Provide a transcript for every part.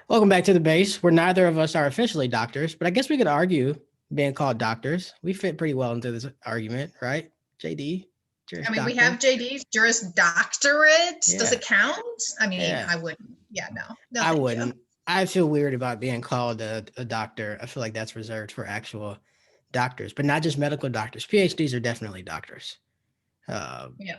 Welcome back to the base, where neither of us are officially doctors, but I guess we could argue being called doctors. We fit pretty well into this argument, right? JD, Juris I mean, we Doctor. have JD's Juris Doctorate. Does Yeah, it count? I mean, yeah. I wouldn't. Yeah, no, I thank you. wouldn't. I feel weird about being called a doctor. I feel like that's reserved for actual doctors, but not just medical doctors. PhDs are definitely doctors. Uh, Yeah.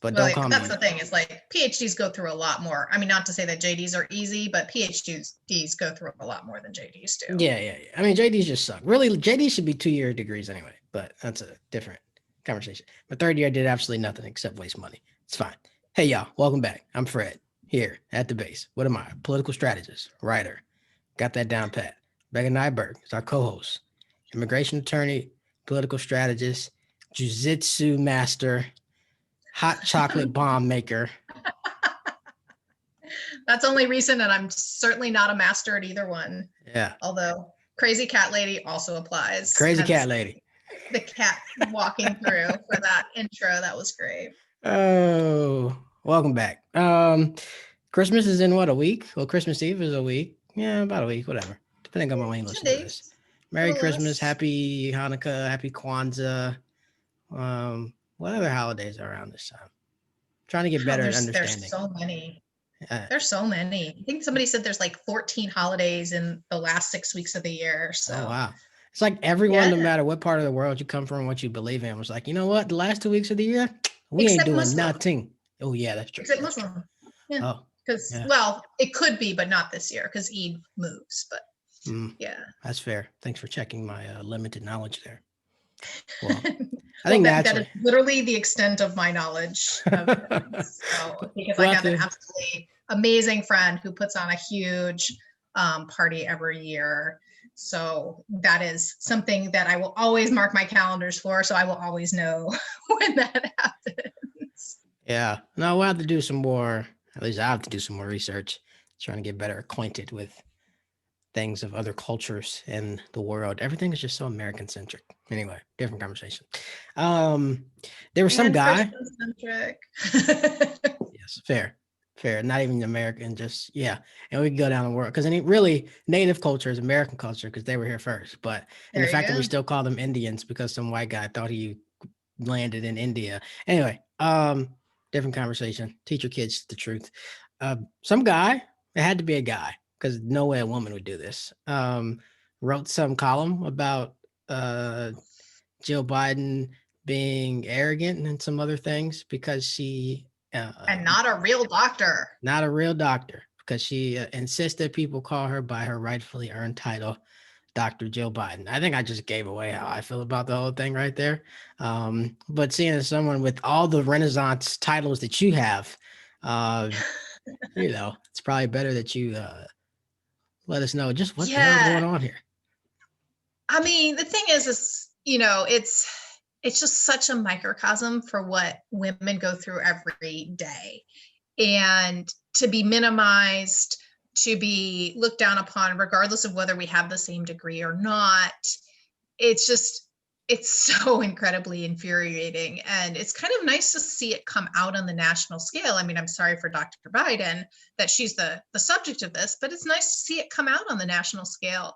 but Well, don't like, call that's the me. thing is like PhDs go through a lot more. I mean, not to say that JDs are easy, but PhDs go through a lot more than JDs do. Yeah. I mean, JDs just suck. Really, JD should be 2-year degrees anyway, but that's a different conversation. My third year, I did absolutely nothing except waste money. It's fine. Hey, y'all, welcome back. I'm Fred here at the base. What am I? Political strategist, writer. Got that down pat. Megan Nyberg is our co host, immigration attorney, political strategist, jujitsu master, hot chocolate bomb maker. That's only recent, and I'm certainly not a master at either one. Yeah. Although crazy cat lady also applies. Crazy Hence cat lady. the cat walking through for that intro. That was great. Oh, welcome back. Christmas is in what, a week? Well, Christmas Eve is a week. Yeah, about a week, whatever. Depending on when you 10 listen to this. days. Merry Little Christmas, less. happy Hanukkah, happy Kwanzaa. What other holidays are around this time? Trying to get Wow, better at there's understanding. so many. Uh, There's so many. I think somebody said there's like 14 holidays in the last 6 weeks of the year. So oh wow. It's like everyone, yeah, no matter what part of the world you come from, what you believe in, was like, you know what? The last 2 weeks of the year, we ain't except doing Muslim. nothing. Oh yeah, that's true. Except That's true. Muslim. Yeah. Oh, Because yeah. well, it could be, but not this year because Eid moves. But yeah. That's fair. Thanks for checking my limited knowledge there. Well, I Well, think that is naturally. literally the extent of my knowledge of things. So because I We'll have have an to. absolutely amazing friend who puts on a huge party every year. So that is something that I will always mark my calendars for. So I will always know when that happens. Yeah. No, we'll have to do some more. At least I have to do some more research, trying to get better acquainted with things of other cultures in the world. Everything is just so American centric. Anyway, different conversation. Um, there was some And guy. Christian centric. Yes, fair. Not even American, just yeah. And we can go down the world because really native culture is American culture because they were here first. But and the There you fact that we go. still call them Indians because some white guy thought he landed in India. Anyway, different conversation. Teach your kids the truth. Some guy, it had to be a guy because no way a woman would do this. Wrote some column about Jill Biden being arrogant and some other things because she And not a real doctor. not a real doctor because she insisted people call her by her rightfully earned title, Dr. Jill Biden. I think I just gave away how I feel about the whole thing right there. But seeing as someone with all the Renaissance titles that you have, it's probably better that you let us know just what the hell Yeah. going on here. I mean, the thing is it's just such a microcosm for what women go through every day. And to be minimized, to be looked down upon, regardless of whether we have the same degree or not, it's so incredibly infuriating. And it's kind of nice to see it come out on the national scale. I mean, I'm sorry for Dr. Biden that she's the subject of this, but it's nice to see it come out on the national scale.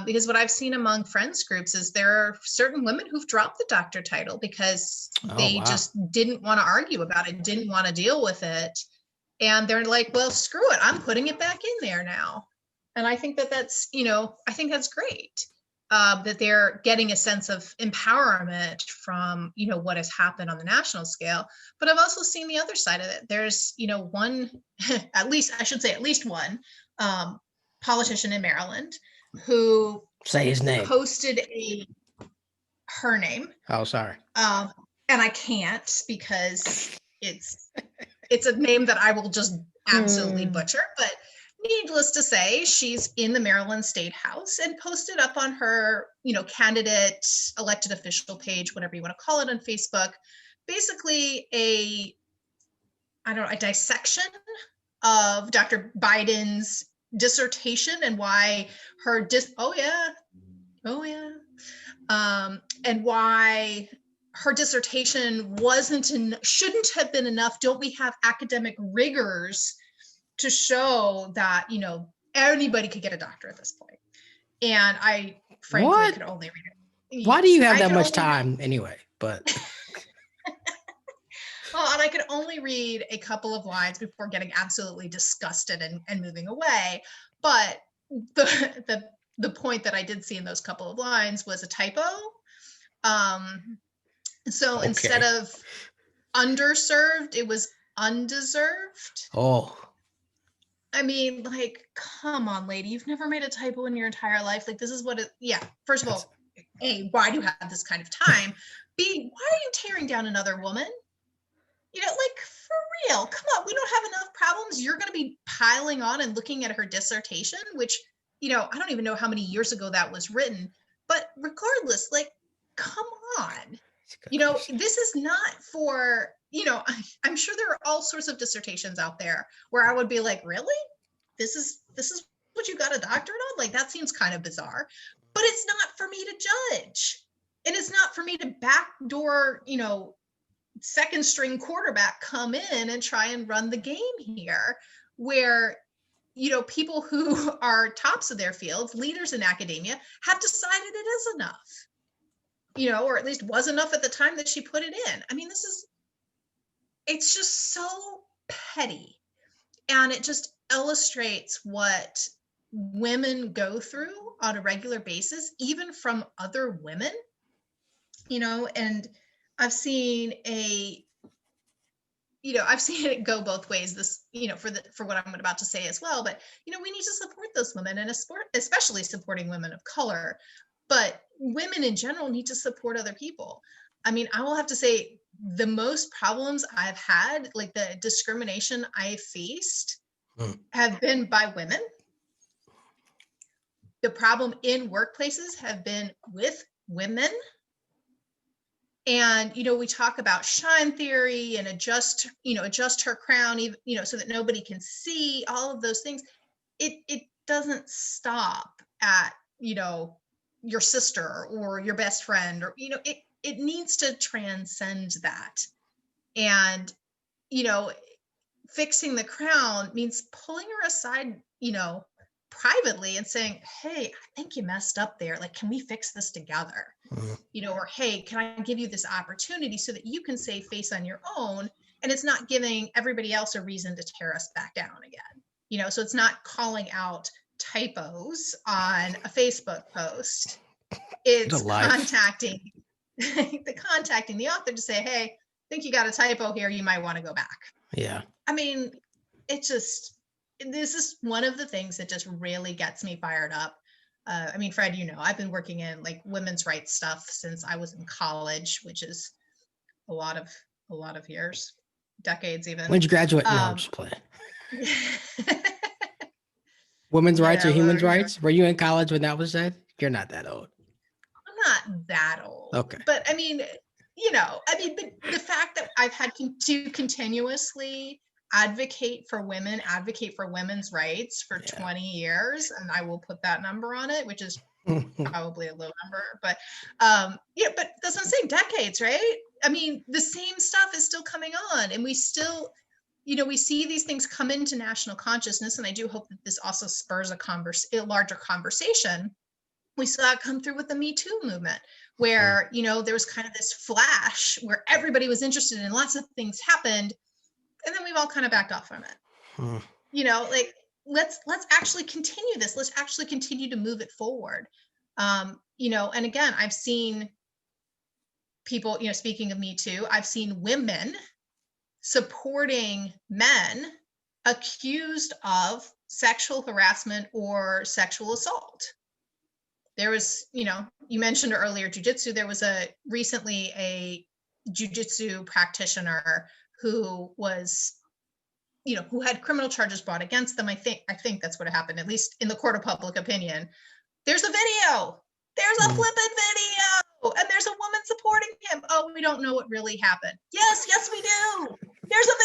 Because what I've seen among friends groups is there are certain women who've dropped the doctor title because they just didn't want to argue about it, didn't want to deal with it. And they're like, well, screw it. I'm putting it back in there now. And I think that's great. That they're getting a sense of empowerment from, what has happened on the national scale. But I've also seen the other side of it. There's, one, at least one politician in Maryland who say his name, posted her name. Oh, sorry. And I can't because it's a name that I will just absolutely butcher, but needless to say, she's in the Maryland State House and posted up on her, candidate elected official page, whatever you want to call it, on Facebook, basically a dissection of Dr. Biden's dissertation and why her and why her dissertation shouldn't have been enough. Don't we have academic rigors to show that, anybody could get a doctor at this point. And I frankly What? could only read it. Why do you Yes, have I that could much only time anyway? But well, and I could only read a couple of lines before getting absolutely disgusted and moving away. But the point that I did see in those couple of lines was a typo. So instead okay. of underserved, it was undeserved. Oh, I mean, like, come on, lady, you've never made a typo in your entire life. Like, this is what it, yeah. First of that's all, A, why do you have this kind of time? B, why are you tearing down another woman? Like, for real, come on, we don't have enough problems. You're going to be piling on and looking at her dissertation, which, I don't even know how many years ago that was written. But regardless, like, come on. a good question. This is not for, I'm sure there are all sorts of dissertations out there where I would be like, really? This is what you got a doctorate on? Like, that seems kind of bizarre. But it's not for me to judge. And it's not for me to backdoor, second string quarterback come in and try and run the game here, where people who are tops of their fields, leaders in academia, have decided it is enough, or at least was enough at the time that she put it in. I mean, it's just so petty, and it just illustrates what women go through on a regular basis, even from other women, and I've seen I've seen it go both ways, this, for what I'm about to say as well. But, we need to support those women, and especially supporting women of color. But women in general need to support other people. I mean, I will have to say the most problems I've had, like the discrimination I faced, have been by women. The problem in workplaces have been with women. And, we talk about shine theory and adjust her crown, even, so that nobody can see all of those things. It doesn't stop at, your sister or your best friend, or, it needs to transcend that. And, fixing the crown means pulling her aside, privately and saying, hey, I think you messed up there. Like, can we fix this together? Or, hey, can I give you this opportunity so that you can save face on your own? And it's not giving everybody else a reason to tear us back down again. So it's not calling out typos on a Facebook post. It's contacting the author to say, hey, I think you got a typo here. You might want to go back. Yeah. I mean, this is one of the things that just really gets me fired up. I mean, Fred, I've been working in like women's rights stuff since I was in college, which is a lot of years, decades even. When'd you graduate? No, I'm just playing. Women's rights or human rights? Were you in college when that was said? You're not that old. I'm not that old. Okay. But I mean, the fact that I've had to continuously advocate for women's rights for 20 years, and I will put that number on it, which is probably a low number, but but that's what I'm saying, decades, right? I mean, the same stuff is still coming on, and we still, we see these things come into national consciousness, and I do hope that this also spurs a larger conversation. We saw it come through with the Me Too movement, where, there was kind of this flash where everybody was interested and lots of things happened, and then we've all kind of backed off from it. Like, let's actually continue this. Let's actually continue to move it forward. And again, I've seen people, speaking of Me Too, I've seen women supporting men accused of sexual harassment or sexual assault. There was, you mentioned earlier jujitsu. There was recently a jujitsu practitioner who was, who had criminal charges brought against them. I think that's what happened, at least in the court of public opinion. There's a video. There's a flippin' video, and there's a woman supporting him. Oh, we don't know what really happened. Yes, we do. There's a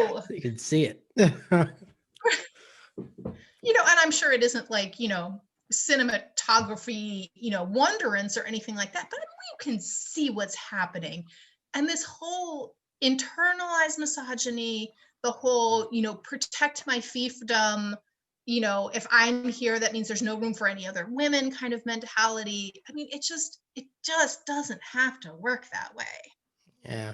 video. You can see it. And I'm sure it isn't like, cinematography, wonderance or anything like that, but you can see what's happening. And this whole internalized misogyny, the whole, protect my fiefdom, if I'm here, that means there's no room for any other women kind of mentality. I mean, it just doesn't have to work that way. Yeah.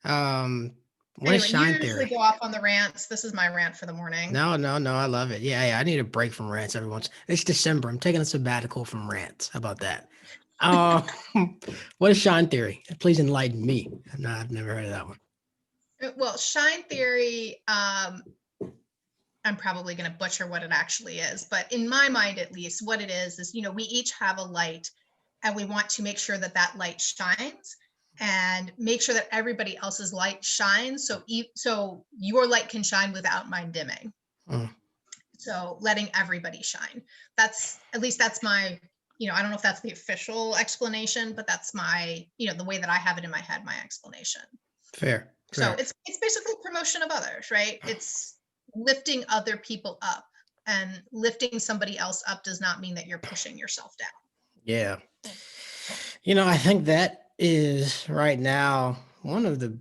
Um, what is Anyway, you shine usually theory? go off on the rants. This is my rant for the morning. No, no, no. I love it. Yeah, yeah. I need a break from rants every once. It's December. I'm taking a sabbatical from rants. How about that? Um, what is shine theory? Please enlighten me. No, I've never heard of that one. Well, shine theory, I'm probably going to butcher what it actually is, but in my mind, at least, what it is, we each have a light and we want to make sure that that light shines and make sure that everybody else's light shines. So your light can shine without mine dimming. Mm, So letting everybody shine. That's my, I don't know if that's the official explanation, but that's my, the way that I have it in my head, my explanation. fair, So fair. it's basically promotion of others, right? It's lifting other people up, and lifting somebody else up does not mean that you're pushing yourself down. Yeah. I think that is right now one of the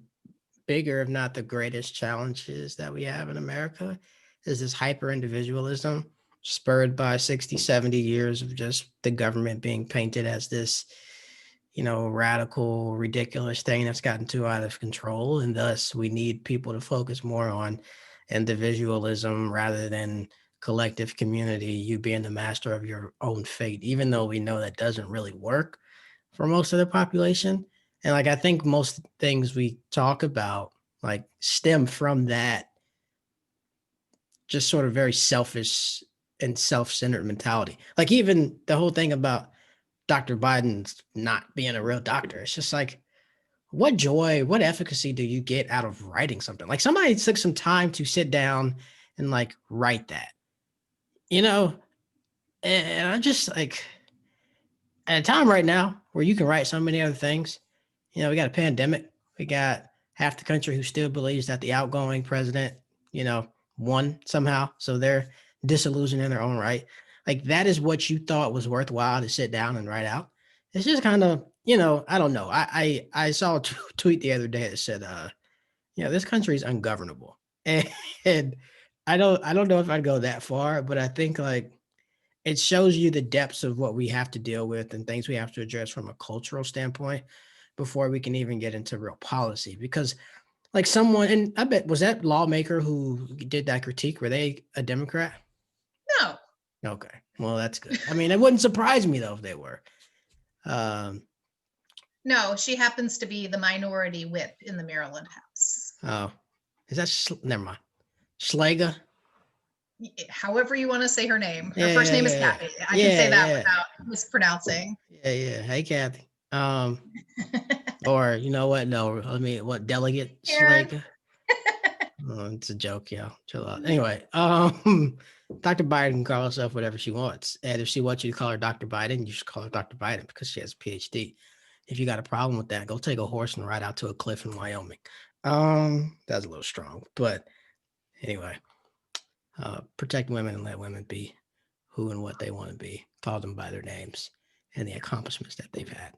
bigger, if not the greatest challenges that we have in America is this hyper individualism spurred by 60, 70 years of just the government being painted as this, radical, ridiculous thing that's gotten too out of control. And thus we need people to focus more on individualism rather than collective community, you being the master of your own fate, even though we know that doesn't really work for most of the population. And like I think most things we talk about like stem from that just sort of very selfish and self-centered mentality. Like even the whole thing about Dr. Biden's not being a real doctor. It's just like what joy, what efficacy do you get out of writing something? Like somebody took some time to sit down and like write that, you know? And I'm just like at a time right now where you can write so many other things. We got a pandemic. We got half the country who still believes that the outgoing president, won somehow. So they're disillusioned in their own right. Like that is what you thought was worthwhile to sit down and write out. It's just kind of, I don't know. I saw a tweet the other day that said, this country is ungovernable. And I don't know if I'd go that far, but I think like it shows you the depths of what we have to deal with and things we have to address from a cultural standpoint before we can even get into real policy. Because like someone, and I bet was that lawmaker who did that critique, were they a Democrat? No, Okay. Well, that's good. I mean, it wouldn't surprise me though if they were. Um, no, she happens to be the minority whip in the Maryland House. oh, is that never mind. Schlager? However you want to say her name. Her Yeah, first yeah, name is yeah, Kathy. I can yeah, say that yeah, without mispronouncing. yeah, yeah. Hey, Kathy. Or you know what? No, I mean, what delegate Karen. Schlager? Oh, it's a joke, yeah. Chill out. Anyway, Dr. Biden can call herself whatever she wants. And if she wants you to call her Dr. Biden, you should call her Dr. Biden because she has a PhD. If you got a problem with that, go take a horse and ride out to a cliff in Wyoming. That's a little strong. But anyway, protect women and let women be who and what they want to be. Call them by their names and the accomplishments that they've had.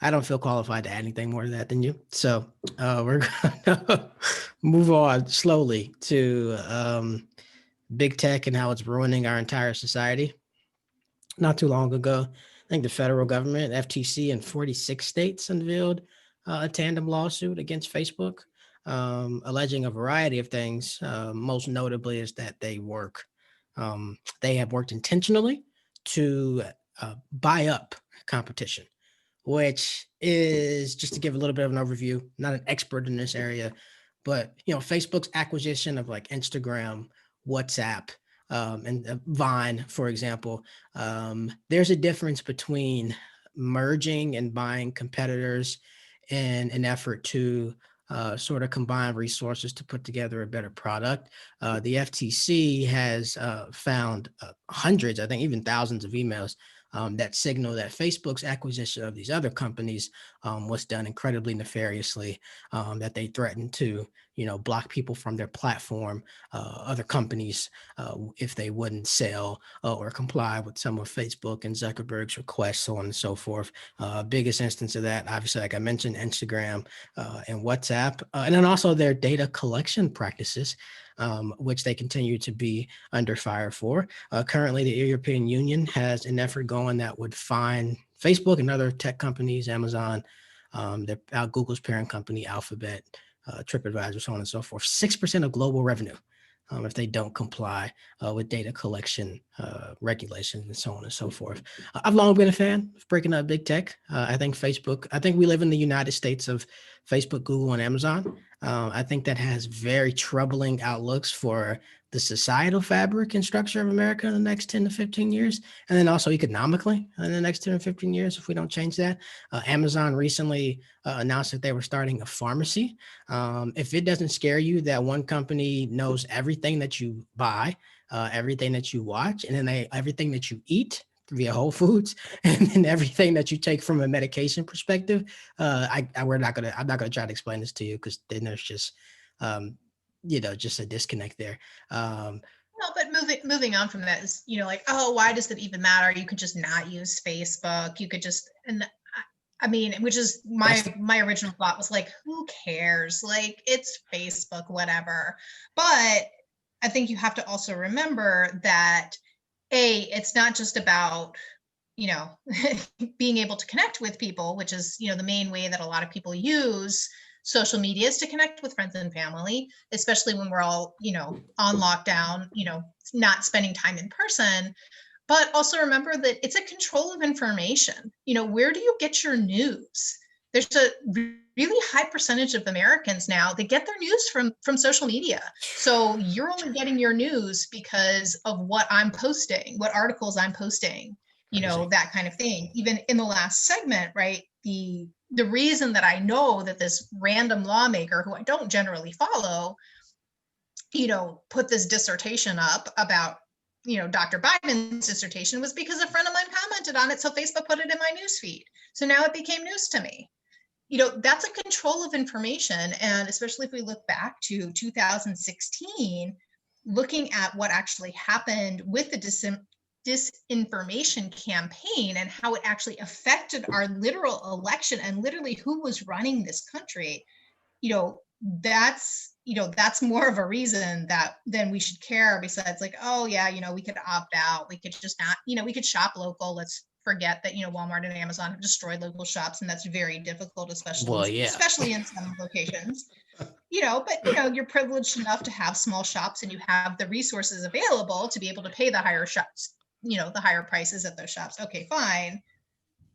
I don't feel qualified to add anything more to that than you. So we're gonna move on slowly to big tech and how it's ruining our entire society. Not too long ago, I think the federal government, FTC, in 46 states unveiled a tandem lawsuit against Facebook, alleging a variety of things. Most notably is that they have worked intentionally to buy up competition, which is just to give a little bit of an overview, not an expert in this area, but Facebook's acquisition of like Instagram, WhatsApp, and Vine, for example. There's a difference between merging and buying competitors in an effort to sort of combine resources to put together a better product. The FTC has found hundreds, I think even thousands of emails that signal that Facebook's acquisition of these other companies was done incredibly nefariously, that they threatened to, block people from their platform, other companies, if they wouldn't sell or comply with some of Facebook and Zuckerberg's requests, so on and so forth. Biggest instance of that, obviously, like I mentioned, Instagram and WhatsApp, and then also their data collection practices. which they continue to be under fire for. Currently, the European Union has an effort going that would fine Facebook and other tech companies, Amazon, Google's parent company, Alphabet, TripAdvisor, so on and so forth, 6% of global revenue if they don't comply with data collection regulations and so on and so forth. I've long been a fan of breaking up big tech. I think we live in the United States of Facebook, Google, and Amazon. I think that has very troubling outlooks for the societal fabric and structure of America in the next 10 to 15 years, and then also economically in the next 10 or 15 years if we don't change that. Amazon recently announced that they were starting a pharmacy. If it doesn't scare you that one company knows everything that you buy, everything that you watch, and then everything that you eat via Whole Foods, and then everything that you take from a medication perspective, I'm not gonna try to explain this to you because then there's just just a disconnect there. No, but moving on from that is, like, oh, why does it even matter? You could just not use Facebook. You could just, and I mean, which is my original thought was like, who cares? Like, it's Facebook, whatever. But I think you have to also remember that it's not just about, being able to connect with people, which is, the main way that a lot of people use social media is to connect with friends and family, especially when we're all, on lockdown, not spending time in person. But also remember that it's a control of information. Where do you get your news? There's a really high percentage of Americans now that get their news from social media. So you're only getting your news because of what I'm posting, what articles I'm posting, that kind of thing. Even in the last segment, right? The reason that I know that this random lawmaker who I don't generally follow, put this dissertation up about, Dr. Biden's dissertation was because a friend of mine commented on it. So Facebook put it in my newsfeed. So now it became news to me. That's a control of information. And especially if we look back to 2016, looking at what actually happened with the disinformation campaign and how it actually affected our literal election and literally who was running this country, that's more of a reason that then we should care, besides like, oh yeah, we could opt out, we could just not, we could shop local. Let's forget that, Walmart and Amazon have destroyed local shops, and that's very difficult, especially in some locations. But you're privileged enough to have small shops and you have the resources available to be able to pay the higher shops, the higher prices at those shops. Okay, fine.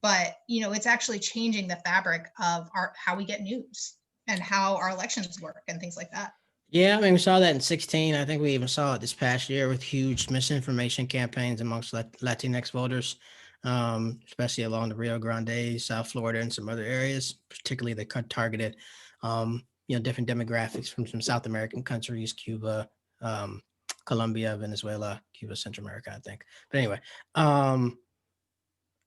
But, it's actually changing the fabric of how we get news and how our elections work and things like that. Yeah, I mean, we saw that in 16. I think we even saw it this past year with huge misinformation campaigns amongst Latinx voters, especially along the Rio Grande, South Florida, and some other areas. Particularly, they targeted, different demographics from some South American countries, Cuba, Colombia, Venezuela, Cuba, Central America, I think. But anyway,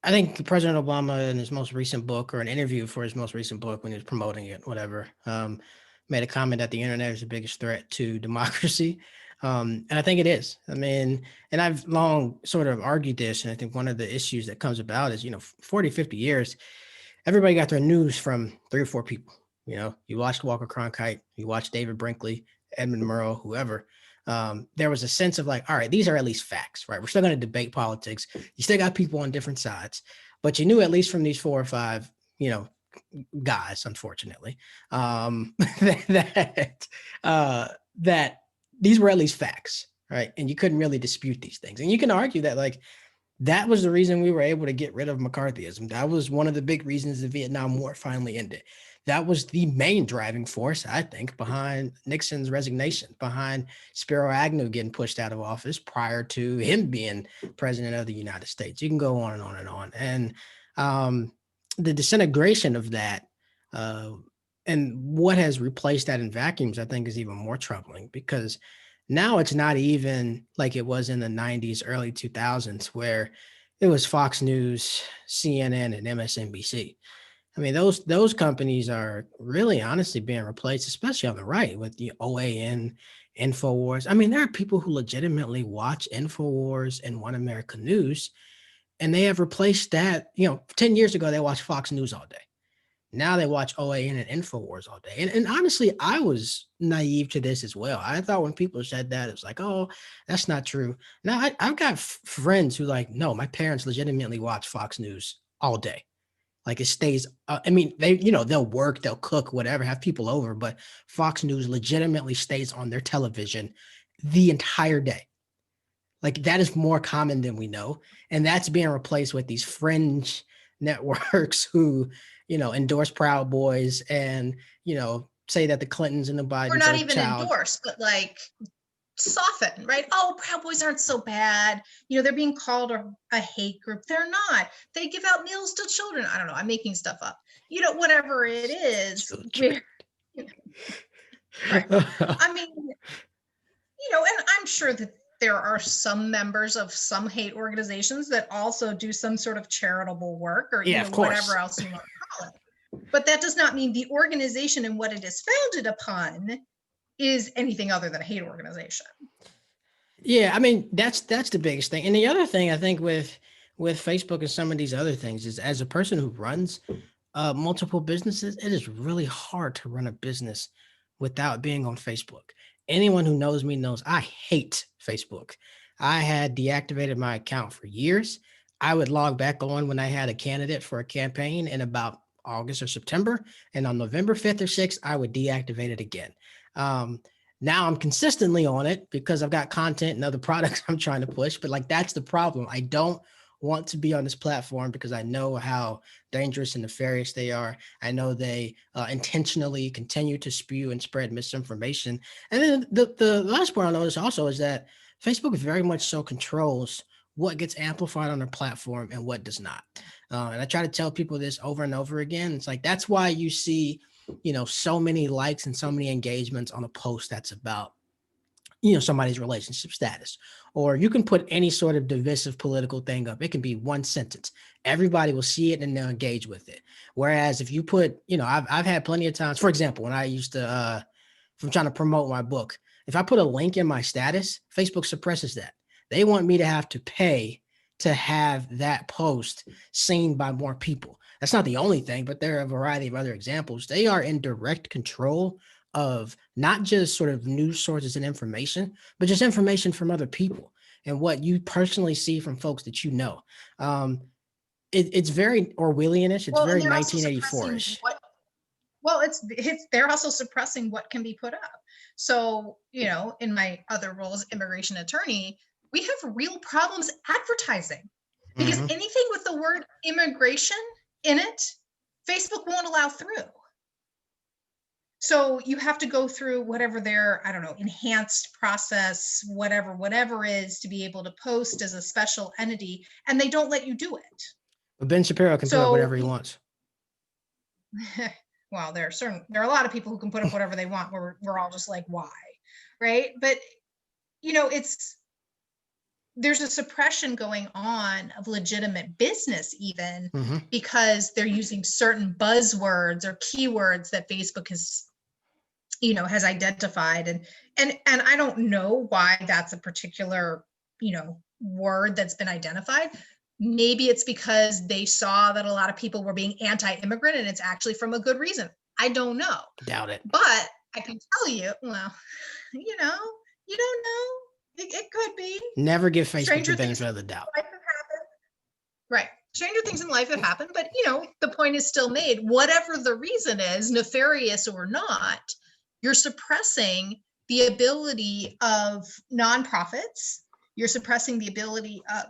I think President Obama in his most recent book, or an interview for his most recent book when he was promoting it, whatever, made a comment that the internet is the biggest threat to democracy. And I think it is. I mean, and I've long sort of argued this. And I think one of the issues that comes about is, 40, 50 years, everybody got their news from 3 or 4 people. You watched Walker Cronkite, you watched David Brinkley, Edmund Murrow, whoever. There was a sense of like, all right, these are at least facts, right? We're still going to debate politics. You still got people on different sides, but you knew at least from these 4 or 5, guys, unfortunately, that these were at least facts, right? And you couldn't really dispute these things. And you can argue that like that was the reason we were able to get rid of McCarthyism. That was one of the big reasons the Vietnam War finally ended. That was the main driving force, I think, behind Nixon's resignation, behind Spiro Agnew getting pushed out of office prior to him being president of the United States. You can go on and on and on. And the disintegration of that and what has replaced that in vacuums, I think, is even more troubling, because now it's not even like it was in the 90s, early 2000s, where it was Fox News, CNN, and MSNBC. I mean, those companies are really honestly being replaced, especially on the right, with the OAN, InfoWars. I mean, there are people who legitimately watch InfoWars and One America News, and they have replaced that. 10 years ago, they watched Fox News all day. Now they watch OAN and InfoWars all day. And honestly, I was naive to this as well. I thought when people said that, it was like, oh, that's not true. Now I've got friends who like, no, my parents legitimately watch Fox News all day. Like it stays, I mean, they'll work, they'll cook, whatever, have people over, but Fox News legitimately stays on their television the entire day. Like that is more common than we know. And that's being replaced with these fringe networks who, endorse Proud Boys and, say that the Clintons and the Or Bidens not are even child. endorse, but like soften, right? Oh, Proud Boys aren't so bad. They're being called a hate group. They're not. They give out meals to children. I don't know. I'm making stuff up. Whatever it is, we're right. I mean, and I'm sure that there are some members of some hate organizations that also do some sort of charitable work or, Yeah, of whatever course. else you want to call it. But that does not mean the organization and what it is founded upon is anything other than a hate organization. Yeah, I mean that's the biggest thing. And the other thing I think with Facebook and some of these other things is as a person who runs multiple businesses, it is really hard to run a business without being on Facebook. Anyone who knows me knows I hate Facebook. I had deactivated my account for years. I would log back on when I had a candidate for a campaign in about August or September. And on November 5th or 6th, I would deactivate it again. Um, Now I'm consistently on it because I've got content and other products I'm trying to push. But like that's the problem. I don't want to be on this platform because I know how dangerous and nefarious they are. I know they intentionally continue to spew and spread misinformation. And then the last part I notice also is that Facebook very much so controls what gets amplified on their platform and what does not. And I try to tell people this over and over again. It's like that's why you see, so many likes and so many engagements on a post that's about somebody's relationship status, or you can put any sort of divisive political thing up. It can be one sentence. Everybody will see it and they'll engage with it. Whereas if you put, I've had plenty of times, for example, when I used to, if I'm trying to promote my book, if I put a link in my status, Facebook suppresses that. They want me to have to pay to have that post seen by more people. That's not the only thing, but there are a variety of other examples. They are in direct control of not just sort of news sources and information, but just information from other people and what you personally see from folks that you know. Um, it's very Orwellianish. It's Well, and very they're also suppressing 1984ish. what well, it's they're also suppressing what can be put up. So, in my other role as immigration attorney, we have real problems advertising because Mm-hmm. anything with the word immigration in it, Facebook won't allow through. So you have to go through whatever their, I don't know, enhanced process, whatever is to be able to post as a special entity, and they don't let you do it. But Ben Shapiro can put up So whatever he wants. well, there are a lot of people who can put up whatever they want. We're all just like, why, right? But there's a suppression going on of legitimate business, even Mm-hmm. because they're using certain buzzwords or keywords that Facebook has identified, and I don't know why that's a particular word that's been identified. Maybe it's because they saw that a lot of people were being anti-immigrant and it's actually from a good reason. I don't know. Doubt it. But I can tell you, well, you don't know. It could be. Never give Facebook the Stranger things benefit in of the doubt. life have happened. Right. Stranger things in life have happened, but the point is still made. Whatever the reason is, nefarious or not, you're suppressing the ability of nonprofits. You're suppressing the ability of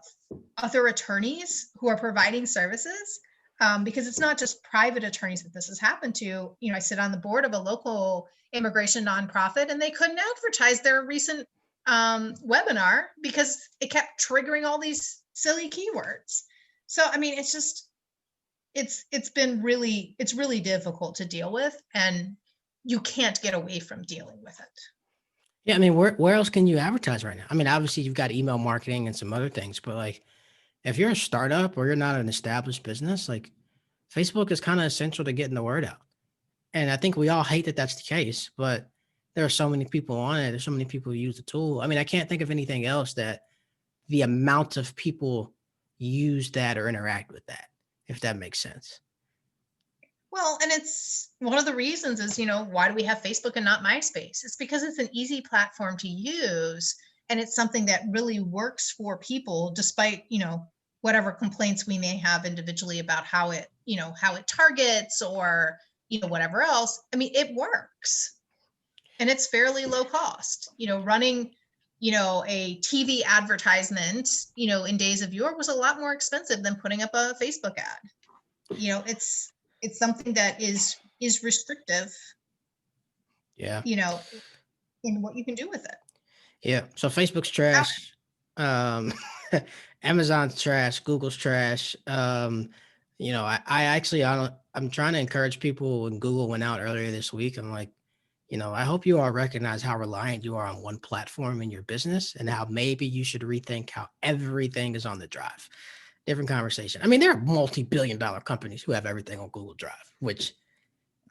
other attorneys who are providing services, because it's not just private attorneys that this has happened to. I sit on the board of a local immigration nonprofit, and they couldn't advertise their recent webinar because it kept triggering all these silly keywords. So, I mean, it's just, it's really difficult to deal with, and you can't get away from dealing with it. Yeah, I mean, where else can you advertise right now? I mean, obviously you've got email marketing and some other things, but like if you're a startup or you're not an established business, like Facebook is kind of essential to getting the word out. And I think we all hate that that's the case, but there are so many people on it. There's so many people who use the tool. I mean, I can't think of anything else that the amount of people use that or interact with that, if that makes sense. Well, and it's one of the reasons is, why do we have Facebook and not MySpace? It's because it's an easy platform to use, and it's something that really works for people despite, whatever complaints we may have individually about how it targets or, whatever else. I mean, it works. And it's fairly low cost. Running, a TV advertisement, in days of yore was a lot more expensive than putting up a Facebook ad. It's something that is restrictive, Yeah. in what you can do with it. Yeah. So Facebook's trash. Amazon's trash. Google's trash. I actually, I'm trying to encourage people when Google went out earlier this week. I'm like, I hope you all recognize how reliant you are on one platform in your business and how maybe you should rethink how everything is on the drive. Different conversation. I mean, there are multi-billion-dollar companies who have everything on Google Drive, which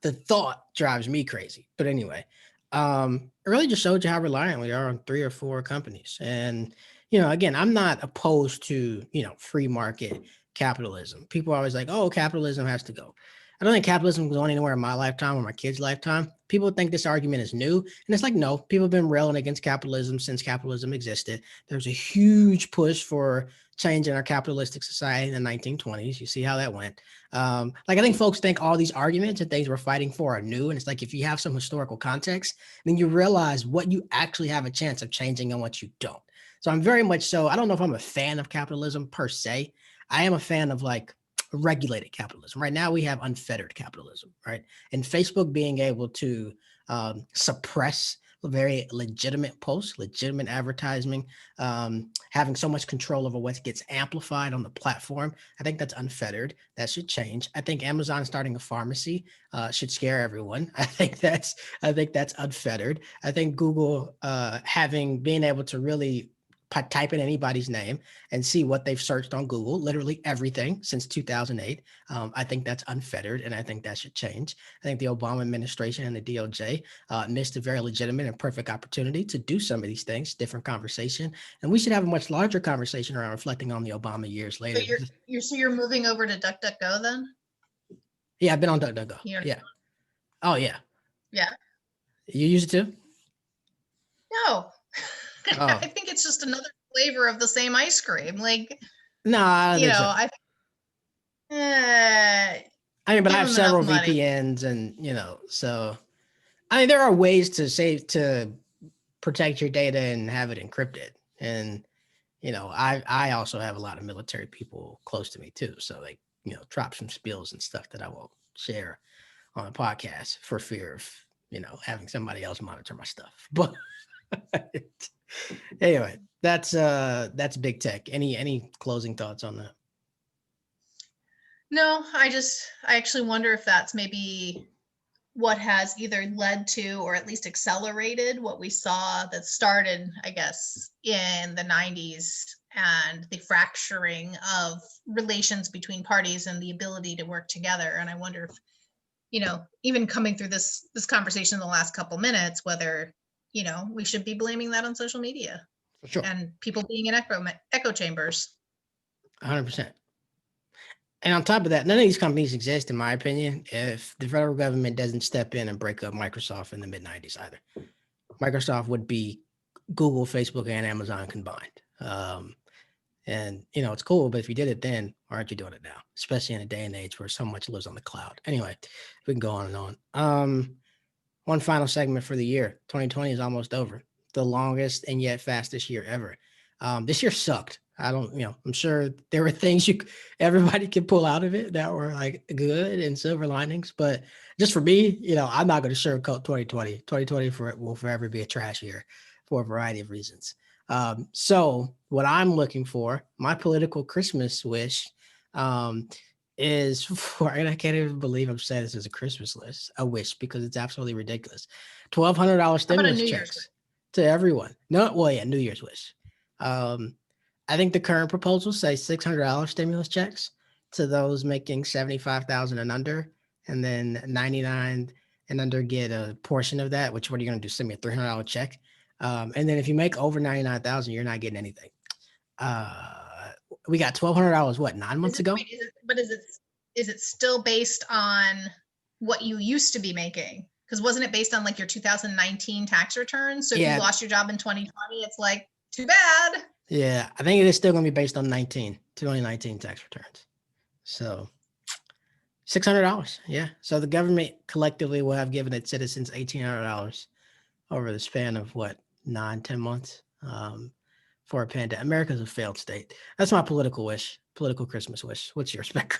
the thought drives me crazy. But anyway, it really just showed you how reliant we are on 3 or 4 companies. And, again, I'm not opposed to, free market capitalism. People are always like, oh, capitalism has to go. I don't think capitalism is going anywhere in my lifetime or my kids' lifetime. People think this argument is new. And it's like, no, people have been railing against capitalism since capitalism existed. There's a huge push for change in our capitalistic society in the 1920s. You see how that went. I think folks think all these arguments and things we're fighting for are new. And it's like, if you have some historical context, then you realize what you actually have a chance of changing and what you don't. So I'm very much so, I don't know if I'm a fan of capitalism per se. I am a fan of regulated capitalism. Right now we have unfettered capitalism, right? And Facebook being able to suppress very legitimate posts, legitimate advertising, having so much control over what gets amplified on the platform. I think that's unfettered. That should change. I think Amazon starting a pharmacy should scare everyone. I think that's unfettered. I think Google being able to really type in anybody's name and see what they've searched on Google, literally everything since 2008. I think that's unfettered, and I think that should change. I think the Obama administration and the DOJ missed a very legitimate and perfect opportunity to do some of these things, different conversation. And we should have a much larger conversation around reflecting on the Obama years later. So you're moving over to DuckDuckGo then? Yeah, I've been on DuckDuckGo. Yeah. Oh, yeah. Yeah. You use it too? No. I think it's just another flavor of the same ice cream. No, I don't think so. But I have several VPNs and, so there are ways to protect your data and have it encrypted. And, I also have a lot of military people close to me too. So drop some spills and stuff that I won't share on a podcast for fear of, having somebody else monitor my stuff. But anyway, that's big tech. Any closing thoughts on that? No, I actually wonder if that's maybe what has either led to or at least accelerated what we saw that started, I guess, in the 90s and the fracturing of relations between parties and the ability to work together. And I wonder if, even coming through this conversation in the last couple minutes, whether, we should be blaming that on social media. For sure. And people being in echo chambers. 100%. And on top of that, none of these companies exist, in my opinion, if the federal government doesn't step in and break up Microsoft in the mid-90s either. Microsoft would be Google, Facebook, and Amazon combined. And, it's cool, but if you did it then, why aren't you doing it now? Especially in a day and age where so much lives on the cloud. Anyway, we can go on and on. One final segment for the year. 2020 is almost over. The longest and yet fastest year ever. This year sucked. I'm sure there were things everybody could pull out of it that were good and silver linings, but just for me, I'm not going to sugarcoat 2020. 2020 will forever be a trash year for a variety of reasons. So what I'm looking for, my political Christmas wish, is for, and I can't even believe I'm saying this as a Christmas list, a wish, because it's absolutely ridiculous. $1,200 stimulus checks to everyone. New Year's wish. I think the current proposals say $600 stimulus checks to those making 75,000 and under, and then 99 and under get a portion of that. Which, what are you going to do? Send me a $300 check, and then if you make over 99,000, you're not getting anything. We got $1,200. What, 9 months ago? But is it still based on what you used to be making? Because wasn't it based on like your 2019 tax returns? So if you Yeah, lost your job in 2020, it's like, too bad. yeah. I think it is still going to be based on 2019 tax returns. So $600. Yeah. So the government collectively will have given its citizens $1,800 over the span of what, 9, 10 months for a pandemic. America's a failed state. That's my political wish, political Christmas wish. What's yours, Becca?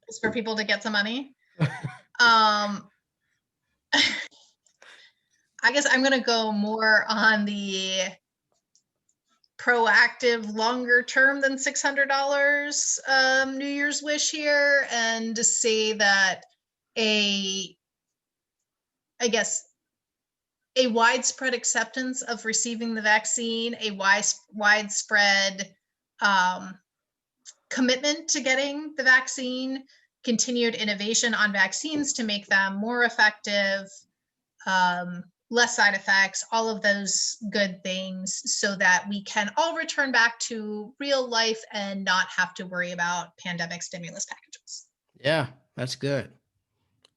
It's for people to get some money. Um, I guess I'm going to go more on the proactive, longer term than $600 New Year's wish here, and to say that I guess, a widespread acceptance of receiving the vaccine, a widespread commitment to getting the vaccine, continued innovation on vaccines to make them more effective, less side effects, all of those good things, so that we can all return back to real life and not have to worry about pandemic stimulus packages. Yeah, that's good.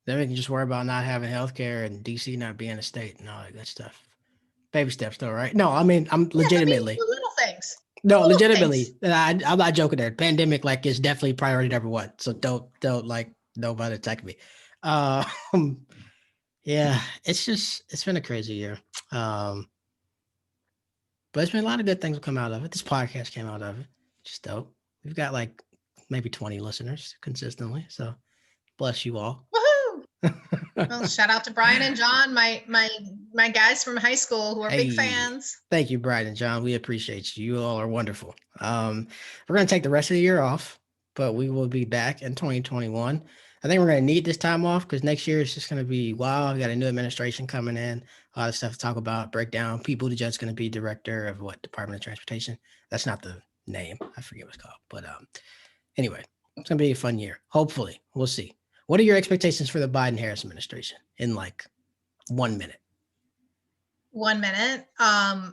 Then we can just worry about not having healthcare and DC not being a state and all that good stuff. Baby steps, though, right? No, I mean, I'm Yeah, legitimately. the little things. No, Little things. legitimately. I'm not joking there. Pandemic, like, is definitely priority number one. So don't like nobody attack me. Uh, yeah, it's been a crazy year. Um, but it's been a lot of good things come out of it. This podcast came out of it. Just dope. We've got like maybe 20 listeners consistently. So bless you all. Woohoo! Well, shout out to Brian and John, my guys from high school who are big Hey, fans. thank you, Brian and John. We appreciate you. You all are wonderful. We're going to take the rest of the year off, but we will be back in 2021. I think we're going to need this time off because next year is just going to be wow. We got a new administration coming in, a lot of stuff to talk about, break down. Pete Buttigieg's going to be director of what, Department of Transportation. That's not the name. I forget what it's called. But anyway, it's going to be a fun year. Hopefully, we'll see. What are your expectations for the Biden-Harris administration in like 1 minute? 1 minute. I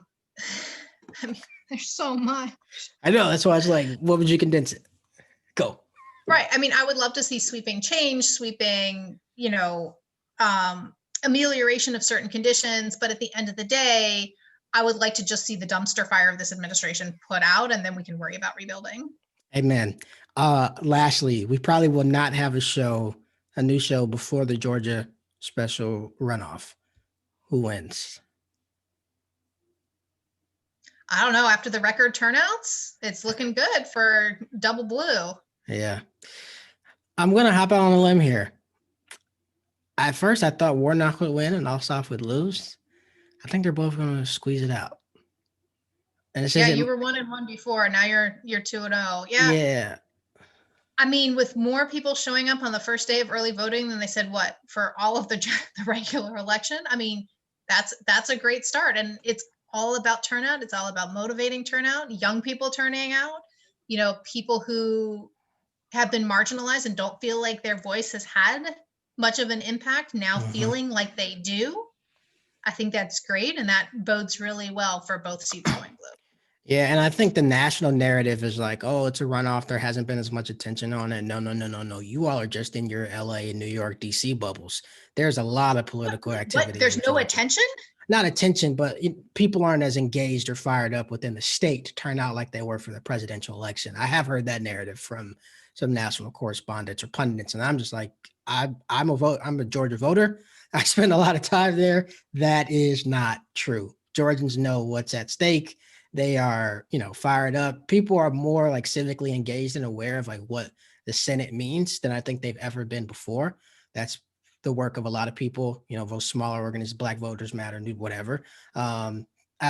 mean, there's so much. I know. That's why I was like, what would you condense it? Go. Right. I mean, I would love to see sweeping change, sweeping, amelioration of certain conditions. But at the end of the day, I would like to just see the dumpster fire of this administration put out, and then we can worry about rebuilding. Amen. Lastly, we probably will not have a new show before the Georgia special runoff. Who wins? I don't know. After the record turnouts, it's looking good for double blue. Yeah. I'm going to hop out on a limb here. At first, I thought Warnock would win and Ossoff would lose. I think they're both going to squeeze it out. And it's Yeah, you were 1-1 before. Now you're 2-0. Yeah. Yeah. I mean, with more people showing up on the first day of early voting than they said, what, for all of the regular election. I mean, that's a great start. And it's all about turnout. It's all about motivating turnout, young people turning out, people who have been marginalized and don't feel like their voice has had much of an impact now feeling like they do. I think that's great. And that bodes really well for both seats going blue. Yeah, and I think the national narrative is like, oh, it's a runoff. There hasn't been as much attention on it. No. You all are just in your LA and New York, DC bubbles. There's a lot of political activity. What? There's no attention? Not attention, but people aren't as engaged or fired up within the state to turn out like they were for the presidential election. I have heard that narrative from some national correspondents or pundits, and I'm just like, I'm a Georgia voter. I spend a lot of time there. That is not true. Georgians know what's at stake. They are, fired up. People are more like civically engaged and aware of like what the Senate means than I think they've ever been before. That's the work of a lot of people, those smaller organizations, Black Voters Matter, whatever. I'm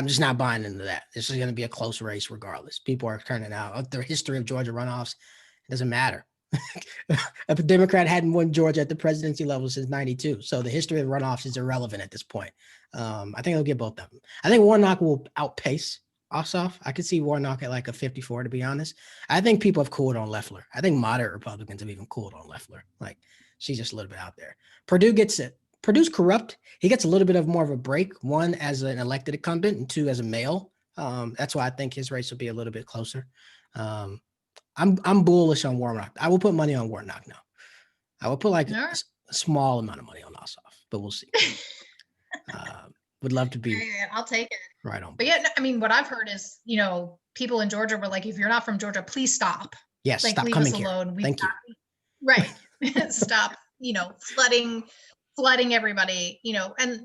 just not buying into that. This is going to be a close race regardless. People are turning out. The history of Georgia runoffs, it doesn't matter. A Democrat hadn't won Georgia at the presidency level since 92. So the history of runoffs is irrelevant at this point. I think they'll get both of them. I think Warnock will outpace Ossoff. I could see Warnock at like a 54, to be honest. I think people have cooled on Loeffler. I think moderate Republicans have even cooled on Loeffler. Like, she's just a little bit out there. Purdue gets it. Purdue's corrupt. He gets a little bit of more of a break, one as an elected incumbent and two as a male. That's why I think his race will be a little bit closer. I'm bullish on Warnock. I will put money on Warnock now. I would put like All right. a small amount of money on Ossoff, but we'll see. Would love to be Yeah, I'll take it. right on. But yeah, I mean, what I've heard is, people in Georgia were like, if you're not from Georgia, please stop. Yes, Like, stop leave coming us here. alone. Thank you. Right. Stop, flooding everybody, and,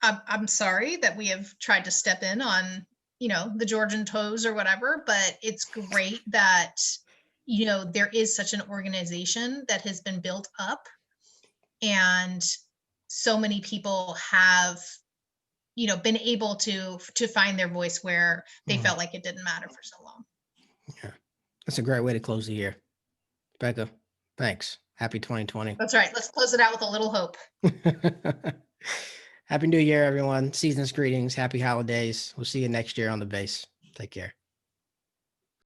I'm sorry that we have tried to step in on, the Georgian toes or whatever, but it's great that, there is such an organization that has been built up, and so many people have, been able to find their voice where they felt like it didn't matter for so long. Yeah. That's a great way to close the year. Becca, thanks. Happy 2020. That's right. Let's close it out with a little hope. Happy New Year, everyone. Season's greetings. Happy holidays. We'll see you next year on the base. Take care.